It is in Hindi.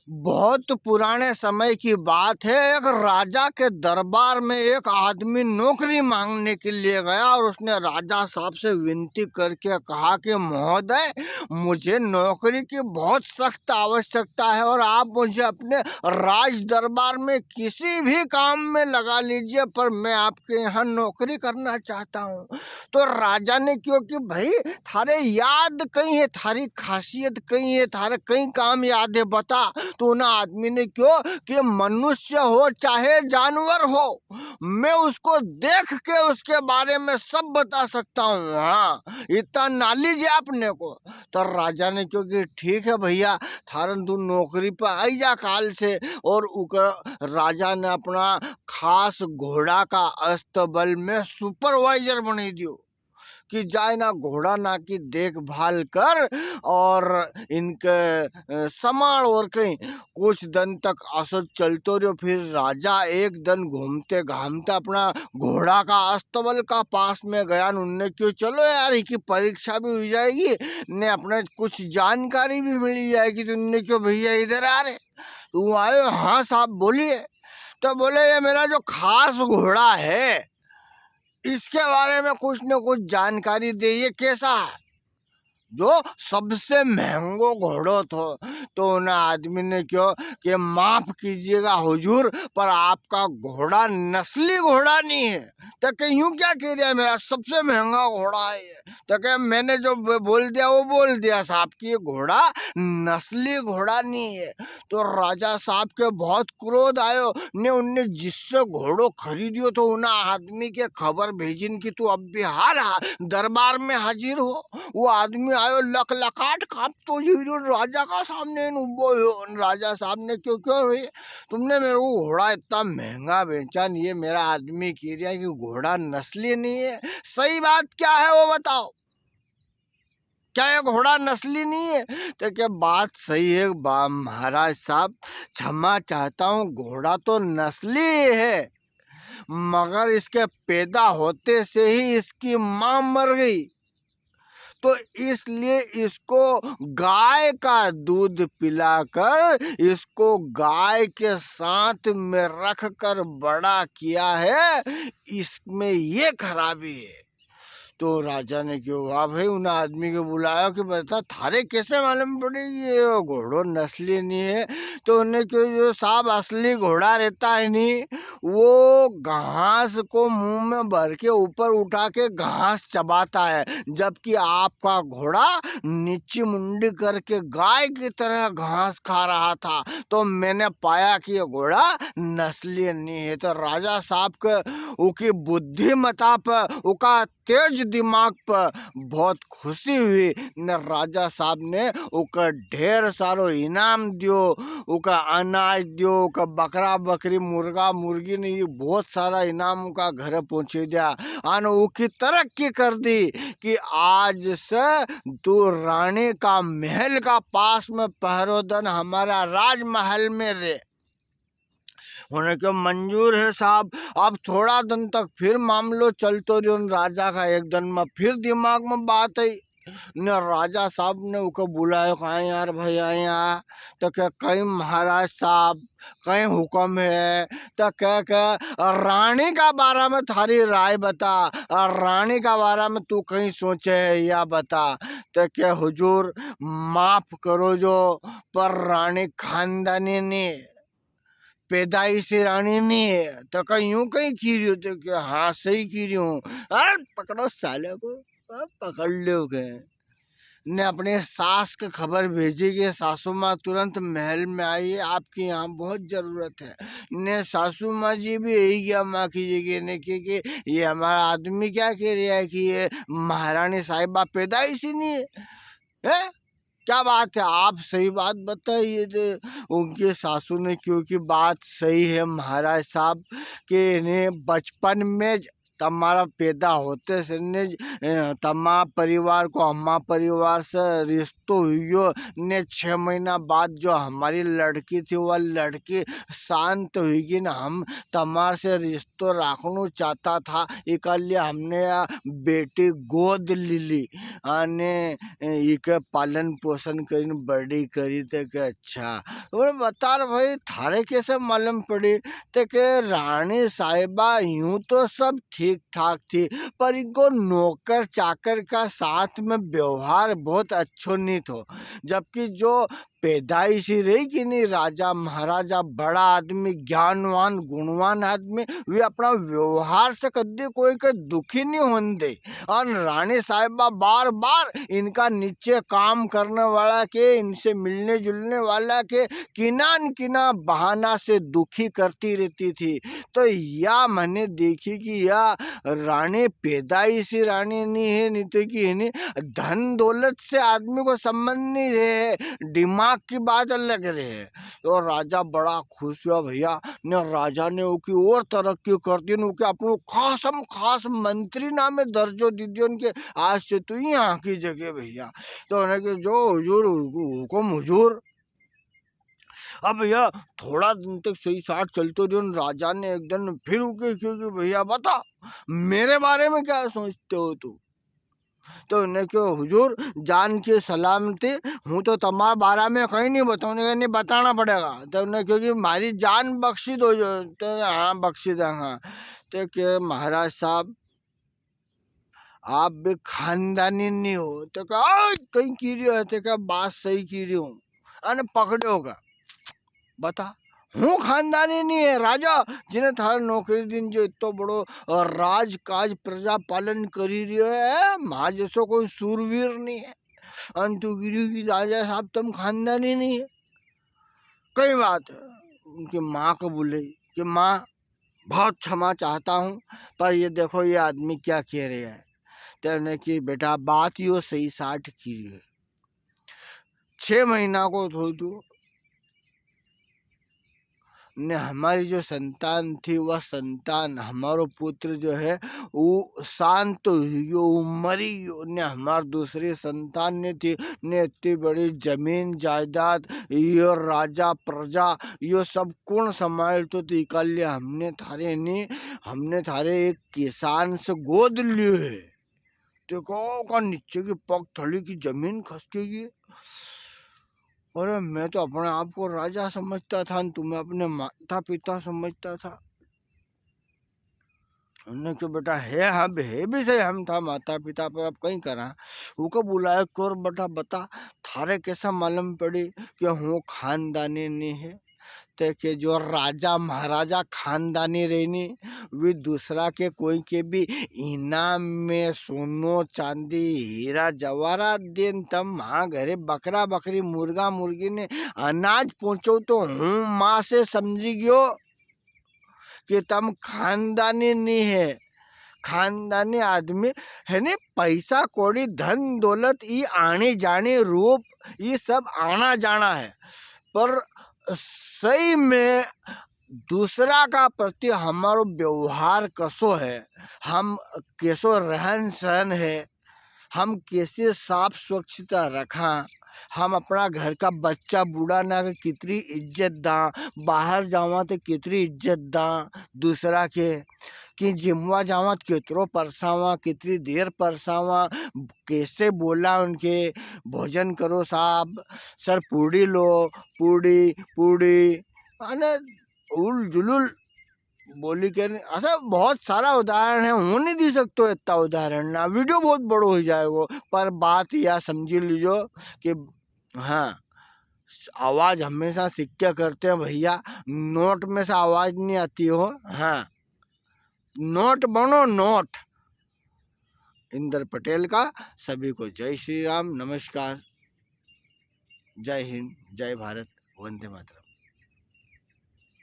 बहुत पुराने समय की बात है। एक राजा के दरबार में एक आदमी नौकरी मांगने के लिए गया और उसने राजा साहब से विनती करके कहा कि महोदय, मुझे नौकरी की बहुत सख्त आवश्यकता है और आप मुझे अपने राज दरबार में किसी भी काम में लगा लीजिए, पर मैं आपके यहाँ नौकरी करना चाहता हूँ। तो राजा ने, क्योंकि भाई थारे याद कहीं है, थारी खासियत कहीं है, थारे कई काम याद है, बता। तो ना आदमी ने क्यों कि मनुष्य हो चाहे जानवर हो, मैं उसको देख के उसके बारे में सब बता सकता हूँ। हाँ, इतना नॉलेज है अपने को। तो राजा ने क्योंकि ठीक है भैया, थारन तू नौकरी पर आई जा काल से। और राजा ने अपना खास घोड़ा का अस्तबल में सुपरवाइजर बना दियो कि जाए ना घोड़ा ना की देखभाल कर और इनके संभाल। और कहीं कुछ दिन तक असद चलतो रहो। फिर राजा एक दिन घूमते घामते अपना घोड़ा का अस्तबल का पास में गया। उनने क्यों, चलो यार की परीक्षा भी हो जाएगी ने अपने कुछ जानकारी भी मिल जाएगी। तो उनने क्यों, भैया इधर आ रहे, तू आए? हाँ साहब बोलिए। तो बोले, ये मेरा जो खास घोड़ा है इसके बारे में कुछ न कुछ जानकारी दे, ये कैसा है जो सबसे महंगो घोड़ो थो। तो उन आदमी ने क्यों कि माफ कीजिएगा हुजूर, पर आपका घोड़ा नस्ली घोड़ा नहीं है। तो कि यूं क्या कह रहा है, मेरा सबसे महंगा घोड़ा है ये। तो कि मैंने जो बोल दिया वो बोल दिया साहब कि ये घोड़ा नस्ली घोड़ा नहीं है। तो राजा साहब के बहुत क्रोध आयो ने, उनने जिससे घोड़ो खरीदियो तो उन आदमी के खबर भेजिन कि तू अब बिहार दरबार में हाजिर हो। वो आदमी आयो लकलकाट कांप तो राजा का सामने उबो हो। राजा साहब ने क्यों क्यों भाई तुमने मेरे को घोड़ा इतना महंगा बेचा, नहीं है मेरा आदमी कह रहा है कि घोड़ा नस्ली नहीं है, सही बात क्या है वो बताओ, क्या ये घोड़ा नस्ली नहीं है? तो क्या बात सही है महाराज साहब, क्षमा चाहता हूँ, घोड़ा तो नस्ली है, मगर इसके पैदा होते से ही इसकी मां मर गई, तो इसलिए इसको गाय का दूध पिलाकर इसको गाय के साथ में रख कर बड़ा किया है, इसमें ये खराबी है। तो राजा ने क्यों, वाह भाई, उन आदमी को बुलाया कि बता थारे कैसे मालूम पड़े ये घोड़ो नस्ली नहीं है? तो उन्हें क्यों, जो साहब असली घोड़ा रहता है नहीं, वो घास को मुंह में भर के ऊपर उठा के घास चबाता है, जबकि आपका घोड़ा नीची मुंडी करके गाय की तरह घास खा रहा था। तो मैंने पाया कि ये घोड़ा नस्ली नहीं है। तो राजा साहब के उकी बुद्धिमता पर, उका तेज दिमाग पर बहुत खुशी हुई न। राजा साहब ने उका ढेर सारो इनाम दियो, उका अनाज दियो, उका बकरा बकरी मुर्गा मुर्गी ने ये बहुत सारा इनाम उका घर पहुंचे दिया। आन उकी तरक्की कर दी कि आज से तू रानी का महल का पास में पहरोदन हमारा राजमहल में रहे। उन्हें क्यों मंजूर है साहब। अब थोड़ा दिन तक फिर मामलो चलतो रहो। राजा का एक दिन में फिर दिमाग में बात आई न, राजा साहब ने उनको बुलाया, कहा यार भाई आए आ। तो क्या कहीं महाराज साहब कहीं हुक्म है? तो क्या रानी का बारे में थारी राय बता, और रानी का बारे में तू कहीं सोचे है या बता। तो क्या हुजूर माफ करो जो, पर रानी खानदानी नहीं, पैदाइशी रानी नहीं है। तो कहीं यूं कहीं की रही हो? तो क्या हाँ सही की रही हूँ। अरे पकड़ो साले को, पकड़ लो गए ने। अपने सास को खबर भेजी कि सासू माँ तुरंत महल में आई है, आपकी यहाँ बहुत जरूरत है। ने सासू माँ जी भी यही क्या माँ की जगह ने कि ये हमारा आदमी क्या कह रहा है कि ये महारानी साहिबा पैदाइशी नहीं है, है? क्या बात है, आप सही बात बताइए। तो उनके सासू ने, क्योंकि बात सही है महाराज साहब कि इन्हें बचपन में तमारा पैदा होते से ने तमा परिवार को हमा परिवार से रिश्तो हुई ने 6 महीना बाद जो हमारी लड़की थी वह लड़की शांत हुई ना हम तमार से रिश्तो राखना चाहता था इकल्ले हमने बेटी गोद ली आने इके पालन पोषण कर बड़ी करी थे के अच्छा बोले बता रहे भाई थारे कैसे मालूम पड़ी ते के रानी साहिबा यूं तो सब ठीक ठाक थी पर इनको नौकर चाकर का साथ में व्यवहार बहुत अच्छो नहीं थो जबकि जो पैदाइशी रही कि नहीं राजा महाराजा बड़ा आदमी ज्ञानवान गुणवान आदमी वे अपना व्यवहार से कभी कोई के दुखी नहीं होने दे और रानी साहिबा बार बार इनका नीचे काम करने वाला के इनसे मिलने जुलने वाला के किना बहाना से दुखी करती रहती थी। तो या मैंने देखी कि या रानी पैदाइशी रानी नहीं है नहीं तो कि नहीं धन दौलत से आदमी को संबंध नहीं रहे दिमाग की बात अलग रहे। तो राजा बड़ा खुश हुआ भैया ने राजा ने उसकी और तरक्की कर दी उनके अपने खास मंत्री नाम में दर्जो दी दी उनके आज से तो यहाँ की जगह भैया। तो उन्हें जो हुजूर हुकुम हुजूर। अब भैया थोड़ा दिन तक सही साथ चलते रहे राजा ने एक दिन फिर उके क्योंकि भैया बता मेरे बारे में क्या सोचते हो तू। तो उन्हें क्यों हुजूर जान की सलामती हूँ तो तुम्हारे बारे में कहीं नहीं बताऊंगा नहीं बताना पड़ेगा। तो उन्हें क्योंकि हमारी जान बख्शी दो जो तो हाँ बख्शी देंगे। तो क्या महाराज साहब आप भी खानदानी नहीं हो तो कहा कहीं की रही हो तो क्या बात सही की रही हूँ अने पकड़े होगा बता हूँ खानदानी नहीं है राजा जिन्हें थार नौकरी दिन जो इतो बड़ो राज काज प्रजा पालन करी रही है माँ जैसो कोई सूरवीर नहीं है अंतु गिरी की राजा साहब तुम खानदानी नहीं है। कई बात उनकी माँ को बोले कि माँ बहुत क्षमा चाहता हूँ पर ये देखो ये आदमी क्या कह रहे है। तेने की बेटा बात यो सही साठ की है 6 महीना को थो तू ने हमारी जो संतान थी वह संतान हमारो पुत्र जो है वो शांत हुई मरी ने हमारी दूसरी संतान ने थी ने इतनी बड़ी जमीन जायदाद यो राजा प्रजा यो सब कौन संभाल तो इकल्ले हमने थारे नहीं हमने थारे एक किसान से गोद लिए है देखो का नीचे की पग थली की जमीन खसकेगी। अरे मैं तो अपने आप को राजा समझता था तुम्हें अपने माता पिता समझता था। हमने तो बेटा है हम है भी सही हम था माता पिता पर अब कहीं करा वो बुलाया कोर बेटा बता थारे कैसा मालूम पड़ी कि हूँ खानदानी नहीं है ते के जो राजा महाराजा खानदानी रहनी वे दूसरा के कोई के भी इनाम में सोनो चांदी हीरा जवाहरात देन तम माँ घरे बकरा बकरी मुर्गा मुर्गी ने अनाज पहुँचो तो हूँ माँ से समझी गयो कि तम खानदानी नहीं है। खानदानी आदमी है ने पैसा कौड़ी धन दौलत ये आने जाने रूप ये सब आना जाना है पर सही में दूसरा का प्रति हमारो व्यवहार कसो है हम कैसो रहन सहन है हम कैसे साफ स्वच्छता रखा हम अपना घर का बच्चा बूढ़ा ना के कितनी इज्जत दा बाहर जावा तो कितनी इज्जत दा दूसरा के कि जिमवा जावा कितरो परसावा कितनी देर परसावा कैसे बोला उनके भोजन करो साहब सर पूड़ी लो पूड़ी पूड़ी अने उल जुलुल बोली के ऐसा बहुत सारा उदाहरण है हूँ नहीं दी सकते इतना उदाहरण ना वीडियो बहुत बड़ो हो जाएगा पर बात यह समझी लीजो कि हाँ आवाज हमेशा सिक्के करते हैं भैया नोट में से आवाज नहीं आती हो। हाँ नोट बनो नोट। इंदर पटेल का सभी को जय श्री राम नमस्कार जय हिंद जय भारत वंदे मातरम।